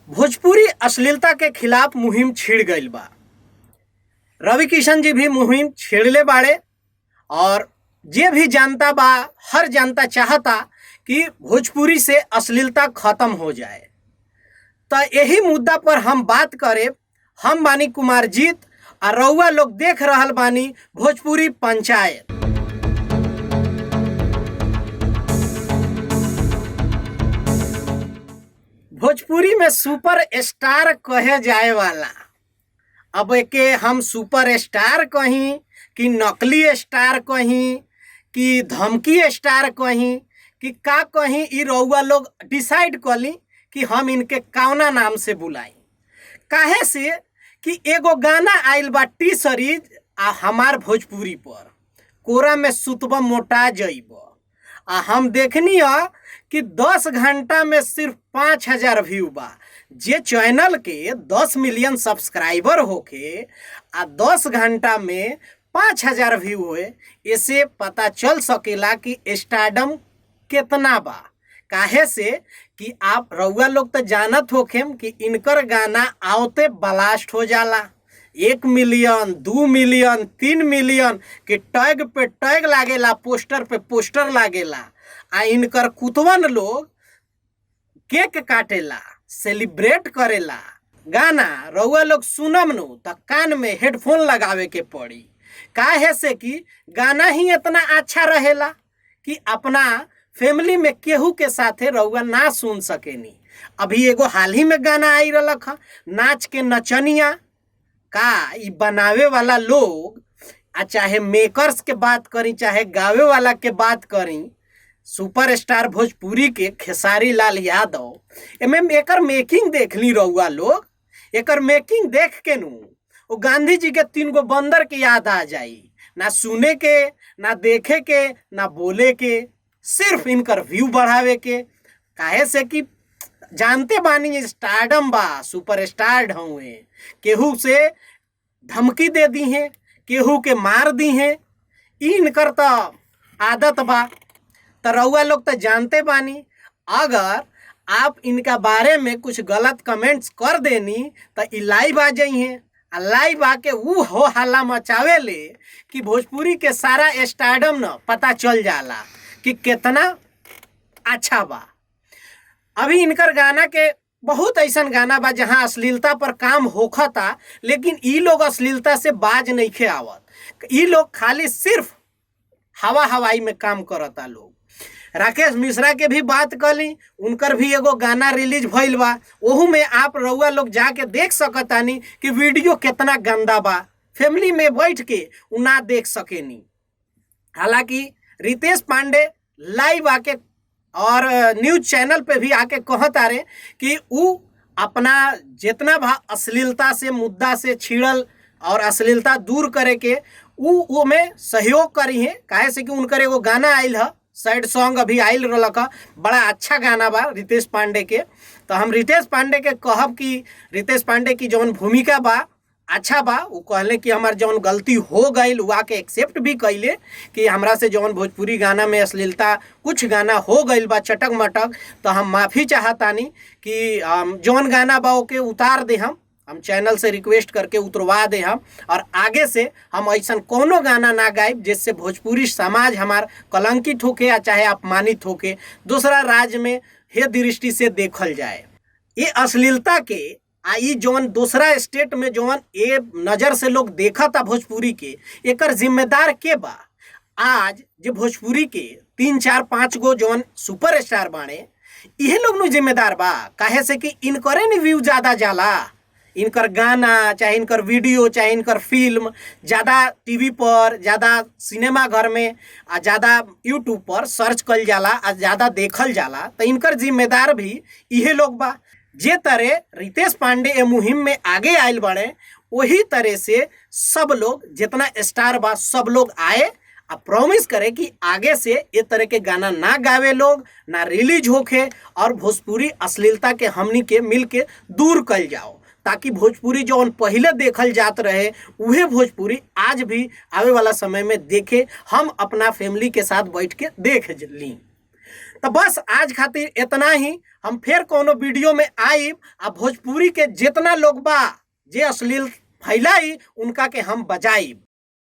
भोजपुरी अश्लीलता के खिलाफ मुहिम छिड़ गईल बा। रवि किशन जी भी मुहिम छेड़ले बाड़े और जे भी जानता बा, हर जनता चाहता कि भोजपुरी से अश्लीलता खत्म हो जाए। तो यही मुद्दा पर हम बात करें। हम बानी कुमारजीत और रउआ लोग देख रहल बानी भोजपुरी पंचायत। भोजपुरी में सुपर स्टार कहे जाए वाला, अब के हम सुपर स्टार कहीं कि नकली स्टार कहीं कि धमकी स्टार कहीं कि का कहीं, ई रउआ लोग डिसाइड कली कि हम इनके कौना नाम से बुलाई। काहे से कि एगो गाना आइल बा टी सीरीज आ हमार भोजपुरी पर, कोरा में सुतबा मोटा जइब। आ हम देखनी है कि 10 घंटा में सिर्फ 5000 व्यू बा। जे चैनल के 10 मिलियन सब्सक्राइबर होके आ 10 घंटा में 5000 व्यू हुए, इससे पता चल सकेला कि स्टारडम कितना बा। काहे से कि आप रउआ लोग तो जानत होखेम कि इनकर गाना आवते ब्लास्ट हो जाला। 1 मिलियन, 2 मिलियन, 3 मिलियन के टैग पे टैग लागेला, पोस्टर पे पोस्टर लागेला। आ इनकर कुतवन लोग केक काटेला, सेलिब्रेट करेला। गाना रउआ लोग सुनम नु तो कान में हेडफोन लगावे के पड़ी। काहे से कि गाना ही इतना अच्छा रहेला कि अपना फैमिली में केहू के साथे रउआ ना सुन सकेनी। अभी एगो हाल ही में गाना आई रहा, नाच के नचनिया का ई बनावे वाला लोग, आ चाहे मेकर्स के बात करी चाहे गावे वाला के बात करी, सुपरस्टार भोजपुरी के खेसारी लाल यादव, एमें एकर मेकिंग देख ली रउआ लोग। एकर मेकिंग देख के नु वो गांधी जी के 3 गो बंदर के याद आ जाई। ना सुने के, ना देखे के, ना बोले के, सिर्फ इनकर व्यू बढ़ावे के। काहे से कि जानते बानी स्टारडम बा, सुपरस्टार हुए, केहू से धमकी दे दी है, केहू के मार दी है, इनकर तो आदत बा। तो रउआ लोग तो जानते बानी, अगर आप इनका बारे में कुछ गलत कमेंट्स कर देनी तो ई लाइव आ जाई हैं। लाइव आके वो हो हल्ला मचावे ले कि भोजपुरी के सारा स्टारडम न पता चल जाला कि कितना अच्छा बा। अभी इनकर गाना के बहुत ऐसा गाना बा जहाँ अश्लीलता पर काम होखता, लेकिन ई लोग अश्लीलता से बाज नहीं खे आवत। ई लोग खाली सिर्फ हवा हवाई में काम करता लोग। राकेश मिश्रा के भी बात कली, उनकर भी एगो गाना रिलीज भइल बा। ओहू में आप रउआ लोग जाके देख सकतानी कि वीडियो कितना गंदा बा। फैमिली में बैठ के उ ना देख सकेनी। हालांकि रितेश पांडे लाइव आके और न्यूज चैनल पे भी आके कहता रहे कि उ अपना जितना भा अश्लीलता से मुद्दा से छिड़ल और अश्लीलता दूर करे के उ में सहयोग करी है। काहे से कि उनकर एगो गाना आइल है, सैड सॉन्ग अभी आइल रहा, बड़ा अच्छा गाना बा रितेश पांडे के। तो हम रितेश पांडे के कहब कि रितेश पांडे की जौन भूमिका बा अच्छा बा। वो कहले कि हमार जौन गलती हो गई वहाँ के एक्सेप्ट भी कैले कि हमरा से जौन भोजपुरी गाना में अश्लीलता कुछ गाना हो गई बा चटक मटक, तो हम माफ़ी चाहतानी कि जौन गाना बा ओके उतार दे। हम चैनल से रिक्वेस्ट करके उतरवा दे हम, और आगे से हम ऐसा कोनो गाना ना गाइब जिससे भोजपुरी समाज हमार कलंकित होके या चाहे अपमानित होके दूसरा राज्य में हे दृष्टि से देखल जाए। ये अश्लीलता के आई जौन दूसरा स्टेट में जौन ये नज़र से लोग देखा था भोजपुरी के, एकर जिम्मेदार के बा। आज जो भोजपुरी के 3, 4, 5 गो जौन सुपर स्टार बाणे, यह लोग नु जिम्मेदार बा। काहे से कि इनकरे नी व्यू ज़्यादा जाला। इनकर गाना चाहे इनकर वीडियो चाहे इनकर फिल्म ज़्यादा टीवी पर, ज़्यादा सिनेमा घर में, ज़्यादा यूट्यूब पर सर्च कल जाला, ज़्यादा देखल जाला। तो इनकर जिम्मेदार भी यही लोग बा। जे तरह रितेश पांडे ए मुहिम में आगे आयल बड़े, वही तरह से सब लोग जितना स्टार बा सब लोग आए और प्रॉमिस करे कि आगे से ये तरह के गाना ना गावे लोग, ना रिलीज होके, और भोजपुरी अश्लीलता के हमनी के मिल के दूर कल जाओ, ताकि भोजपुरी जो पहले देखल जात रहे वही भोजपुरी आज भी आवे वाला समय में देखे, हम अपना फैमिली के साथ बैठ के देख ली। तो बस आज खातिर इतना ही। हम फिर कोनो वीडियो में आइब आ भोजपुरी के जितना लोग बा जे अश्लील फैलाई उनका के हम बजाइब।